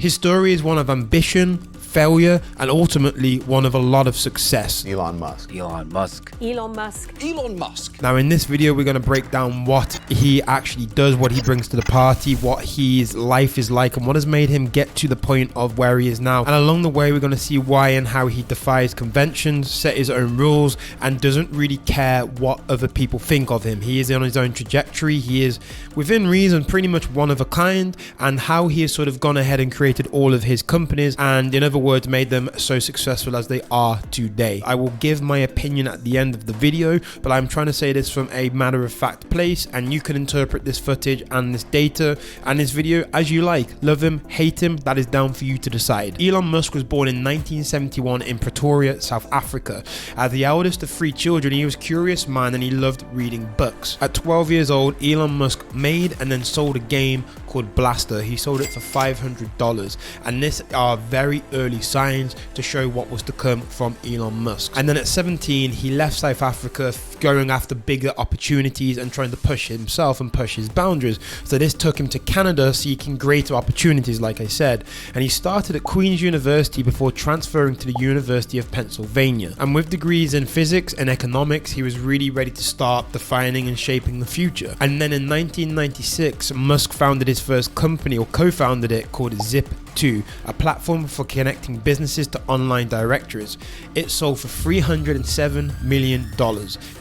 His story is one of ambition, failure, and ultimately one of a lot of success. Elon Musk. Elon Musk. Elon Musk. Elon Musk. Now in this video we're going to break down what he actually does, what he brings to the party, what his life is like, and what has made him get to the point of where he is now. And along the way we're going to see why and how he defies conventions, set his own rules, and doesn't really care what other people think of him. He is on his own trajectory. He is within reason pretty much one of a kind, and how he has sort of gone ahead and created all of his companies, and in other words made them so successful as they are today. I will give my opinion at the end of the video, but I'm trying to say this from a matter of fact place, and you can interpret this footage and this data and this video as you like. Love him, hate him, that is down for you to decide. Elon Musk was born in 1971 in Pretoria, South Africa. As the eldest of 3 children, he was a curious man and he loved reading books. At 12 years old, Elon Musk made and then sold a game called Blaster. He sold it for $500, and this are very early signs to show what was to come from Elon Musk. And then at 17 he left South Africa, going after bigger opportunities and trying to push himself and push his boundaries. So this took him to Canada, seeking greater opportunities, like I said, and he started at Queen's University before transferring to the University of Pennsylvania. And with degrees in physics and economics, he was really ready to start defining and shaping the future. And then in 1996 Musk founded his first company, or co-founded it, called Zip2, a platform for connecting businesses to online directories. It sold for $307 million,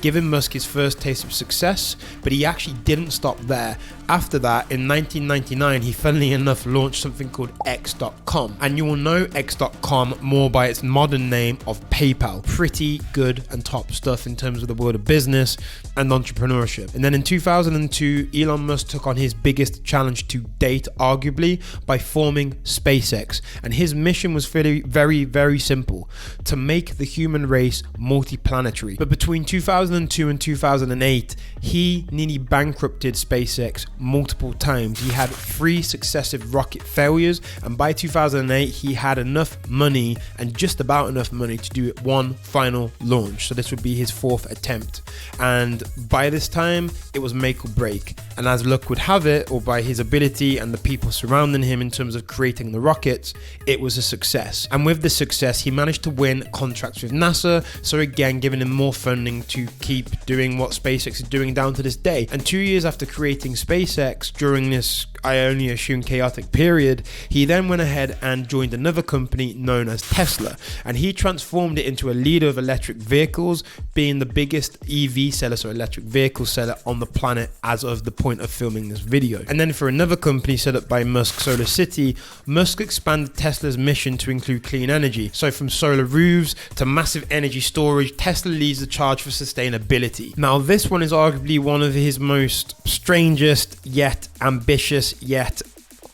giving Musk his first taste of success, but he actually didn't stop there. After that, in 1999, he funnily enough launched something called X.com, and you will know X.com more by its modern name of PayPal. Pretty good and top stuff in terms of the world of business and entrepreneurship. And then in 2002, Elon Musk took on his biggest challenge to date, arguably, by forming SpaceX, and his mission was very simple: to make the human race multiplanetary. But between 2002 and 2008, he nearly bankrupted SpaceX multiple times. He had 3 successive rocket failures, and by 2008 he had enough money, and just about enough money, to do one final launch. So this would be his 4th attempt, and by this time it was make or break. And as luck would have it, or by his ability and the people surrounding him in terms of creating the rockets, it was a success. And with the success he managed to win contracts with NASA, so again giving him more funding to keep doing what SpaceX is doing down to this day. And 2 years after creating SpaceX, during this, I only assume, chaotic period, he then went ahead and joined another company known as Tesla, and he transformed it into a leader of electric vehicles, being the biggest EV seller, so electric vehicle seller, on the planet as of the point of filming this video. And then for another company set up by Musk, Solar City, Musk expanded Tesla's mission to include clean energy. So from solar roofs to massive energy storage, Tesla leads the charge for sustainability. Now this one is arguably one of his most strangest yet ambitious yet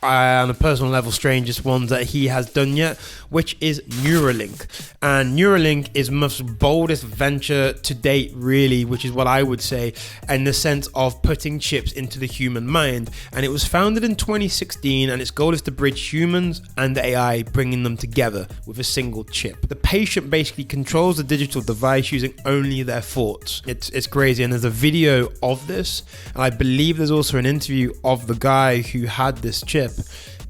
on a personal level strangest ones that he has done yet, which is Neuralink. And Neuralink is Musk's boldest venture to date, really, which is what I would say, in the sense of putting chips into the human mind. And it was founded in 2016, and its goal is to bridge humans and AI, bringing them together with a single chip. The patient basically controls the digital device using only their thoughts. It's crazy, and there's a video of this, and I believe there's also an interview of the guy who had this chip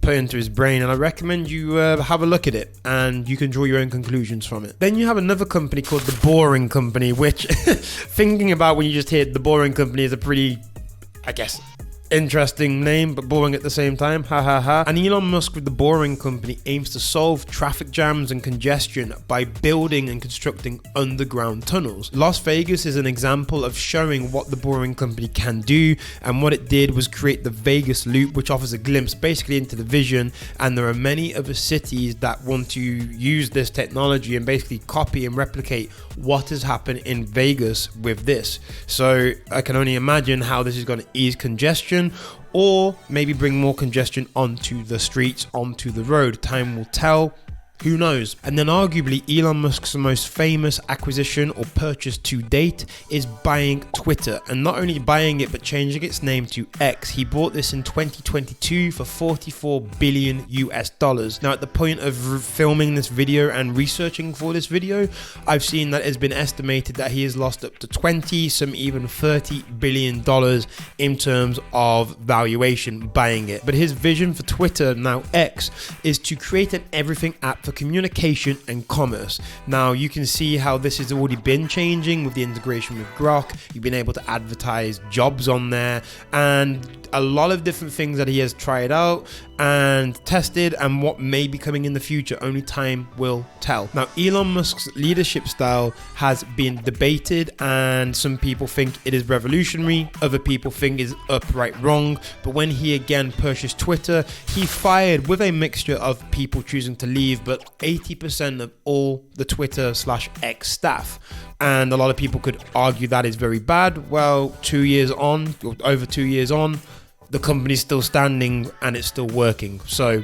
put into his brain, and I recommend you have a look at it and you can draw your own conclusions from it. Then you have another company called The Boring Company, which thinking about when you just hear The Boring Company is a pretty, I guess, interesting name, but boring at the same time. Ha ha ha. And Elon Musk with The Boring Company aims to solve traffic jams and congestion by building and constructing underground tunnels. Las Vegas is an example of showing what The Boring Company can do, and what it did was create the Vegas Loop, which offers a glimpse basically into the vision. And there are many other cities that want to use this technology and basically copy and replicate what has happened in Vegas with this. So I can only imagine how this is going to ease congestion, or maybe bring more congestion onto the streets, onto the road. Time will tell. Who knows? And then arguably Elon Musk's most famous acquisition or purchase to date is buying Twitter, and not only buying it but changing its name to X. He bought this in 2022 for $44 billion US. Now at the point of filming this video and researching for this video, I've seen that it's been estimated that he has lost up to 20, some even $30 billion in terms of valuation buying it. But his vision for Twitter, now X, is to create an everything app for communication and commerce. Now you can see how this has already been changing with the integration with Grok. You've been able to advertise jobs on there and a lot of different things that he has tried out and tested, and what may be coming in the future, only time will tell. Now Elon Musk's leadership style has been debated, and some people think it is revolutionary, other people think it's upright wrong. But when he again purchased Twitter, he fired, with a mixture of people choosing to leave, but 80% of all the Twitter/X staff. And a lot of people could argue that is very bad. Well, 2 years on, or over 2 years on, the company's still standing and it's still working. So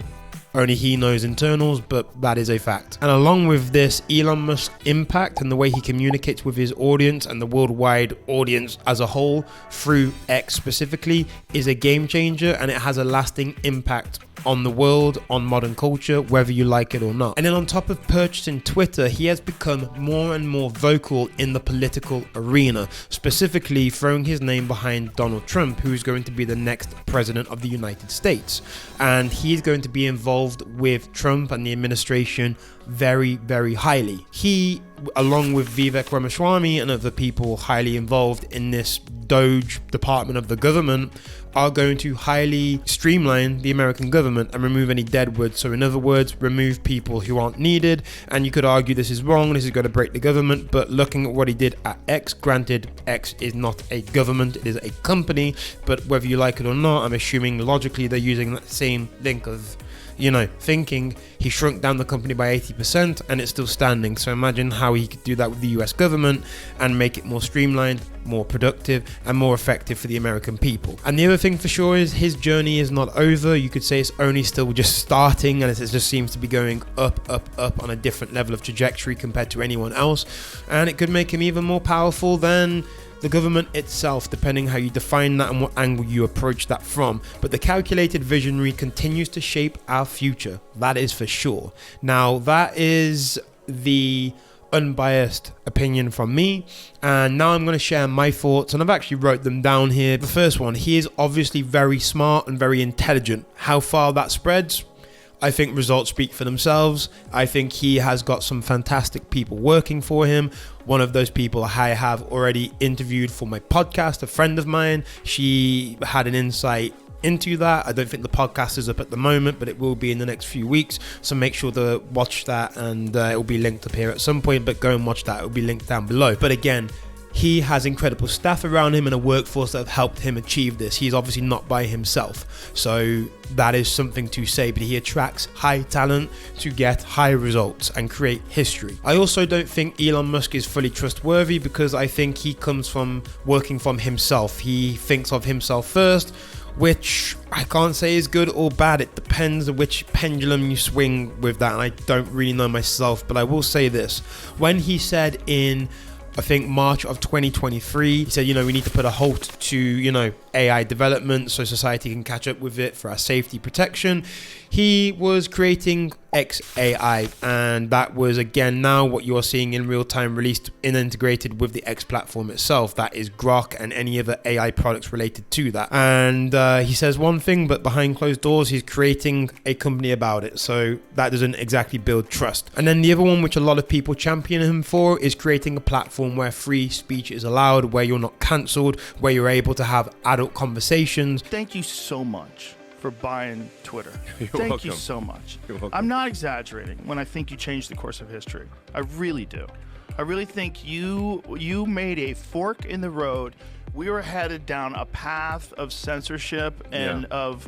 only he knows internals, but that is a fact. And along with this, Elon Musk's impact and the way he communicates with his audience and the worldwide audience as a whole through X specifically is a game changer, and it has a lasting impact on the world, on modern culture, whether you like it or not. And then on top of purchasing Twitter, he has become more and more vocal in the political arena, specifically throwing his name behind Donald Trump, who is going to be the next president of the United States. And he's going to be involved with Trump and the administration very, very highly. He, along with Vivek Ramaswamy and other people highly involved in this Doge department of the government, are going to highly streamline the American government and remove any deadwood. So in other words, remove people who aren't needed. And you could argue this is wrong, this is going to break the government, but looking at what he did at X, granted X is not a government, it is a company, but whether you like it or not, I'm assuming logically they're using that same link of thinking. He shrunk down the company by 80% and it's still standing. So imagine how he could do that with the US government and make it more streamlined, more productive, and more effective for the American people. And the other thing for sure is his journey is not over. You could say it's only still just starting, and it just seems to be going up on a different level of trajectory compared to anyone else. And it could make him even more powerful than the government itself, depending how you define that and what angle you approach that from. But the calculated visionary continues to shape our future, that is for sure. Now that is the unbiased opinion from me, and now I'm going to share my thoughts, and I've actually wrote them down here. The first one, he is obviously very smart and very intelligent. How far that spreads, I think results speak for themselves. I think he has got some fantastic people working for him. One of those people I have already interviewed for my podcast, a friend of mine. She had an insight into that. I don't think the podcast is up at the moment, but it will be in the next few weeks. So make sure to watch that, and it will be linked up here at some point, but go and watch that. It will be linked down below. But again, he has incredible staff around him and a workforce that have helped him achieve this. He's obviously not by himself. So that is something to say, but he attracts high talent to get high results and create history. I also don't think Elon Musk is fully trustworthy, because I think he comes from working from himself. He thinks of himself first, which I can't say is good or bad. It depends on which pendulum you swing with that, and I don't really know myself. But I will say this. When he said in, I think, March of 2023, he said, we need to put a halt to, AI development so society can catch up with it for our safety protection. He was creating XAI, and that was again now what you are seeing in real time, released and integrated with the X platform itself. That is Grok and any other AI products related to that. And he says one thing, but behind closed doors he's creating a company about it, so that doesn't exactly build trust. And then the other one, which a lot of people champion him for, is creating a platform where free speech is allowed, where you're not cancelled, where you're able to have adult conversations. Thank you so much for buying Twitter. You're Thank welcome. you so much. You're welcome. I'm not exaggerating when I think you changed the course of history. I really do. I really think you made a fork in the road. We were headed down a path of censorship and of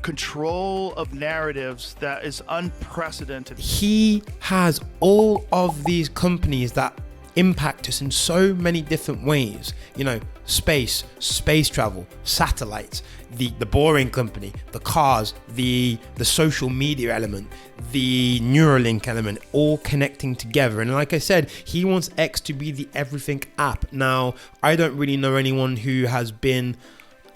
control of narratives that is unprecedented. He has all of these companies that impact us in so many different ways. You know, space travel, satellites, the boring company, the cars, the social media element, the Neuralink element, all connecting together. And like I said, he wants X to be the everything app. Now, I don't really know anyone who has been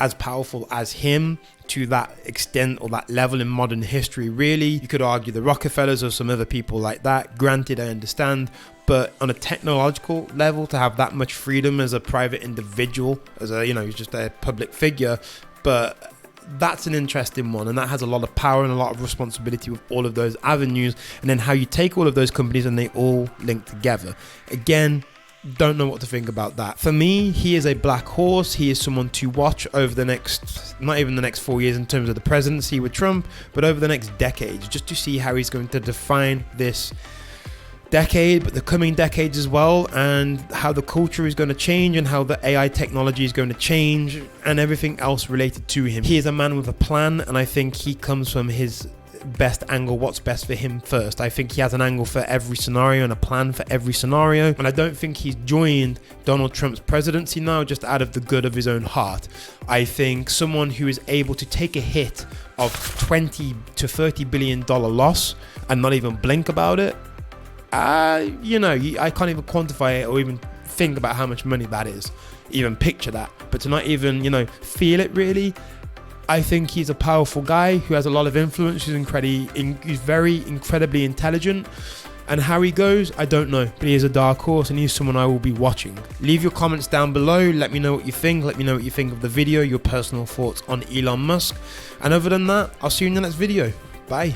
as powerful as him to that extent or that level in modern history, really. You could argue the Rockefellers or some other people like that. Granted, I understand, but on a technological level, to have that much freedom as a private individual, as a, you know, just a public figure, but that's an interesting one, and that has a lot of power and a lot of responsibility with all of those avenues, and then how you take all of those companies and they all link together. Again, don't know what to think about that. For me, he is a black horse. He is someone to watch over the next, not even the next 4 years in terms of the presidency with Trump, but over the next decades, just to see how he's going to define this decade, but the coming decades as well, and how the culture is going to change and how the AI technology is going to change and everything else related to him. He is a man with a plan, and I think he comes from his best angle, what's best for him first. I think he has an angle for every scenario and a plan for every scenario, and I don't think he's joined Donald Trump's presidency now just out of the good of his own heart. I think someone who is able to take a hit of $20 to $30 billion loss and not even blink about it, you know, I can't even quantify it or even think about how much money that is, even picture that, but to not even, you know, feel it really. I think he's a powerful guy who has a lot of influence. He's very incredibly intelligent, and how he goes, I don't know, but he is a dark horse and he's someone I will be watching. Leave your comments down below. Let me know what you think. Let me know what you think of the video, your personal thoughts on Elon Musk. And other than that, I'll see you in the next video. Bye.